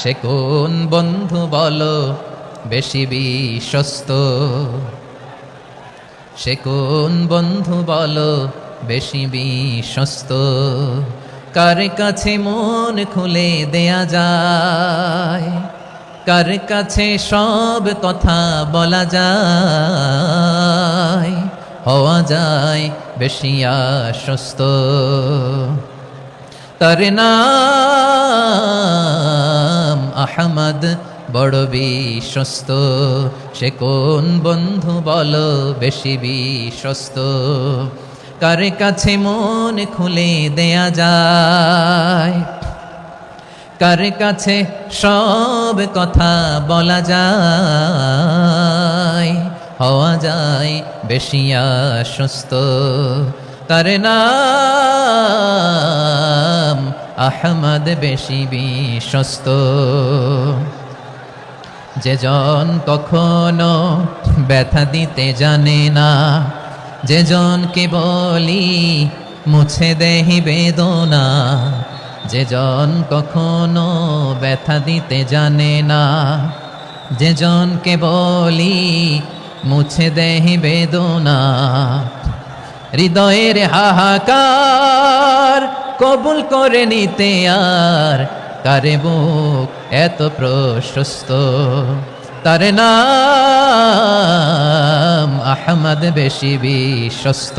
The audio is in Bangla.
সে কোন বন্ধু বলো বেশি বিশ্বস্ত, সে কোন বন্ধু বলো বেশি বিশ্বস্ত, কার কাছে মন খুলে দেয়া যায়, কার কাছে সব কথা বলা যায়, হওয়া যায় বেশি আশ্বস্ত। তার নাম আহমদ, বড় বিশ্বস্ত। সে কোন বন্ধু বলো বেশি বিশ্বস্ত, কার কাছে মন খুলে দেয়া যায়, কার কাছে সব কথা বলা যায়, হওয়া যায় বেশি আশ্বস্ত। তার নাম আহমদ, বেশি বিশ্বস্ত। যে জন কখনো ব্যথা দিতে জানে না, যে জনকে বলি মুছে দেহি বেদনা, যে জন কখনো ব্যথা দিতে জানে না, যে জনকে বলি মুছে দেহি বেদনা, হৃদয়ের হাহাকার কবুল করে নিতে আর কারে বুক এত প্রশস্ত। তার নাম আহমদ, বেশি বিশ্বস্ত।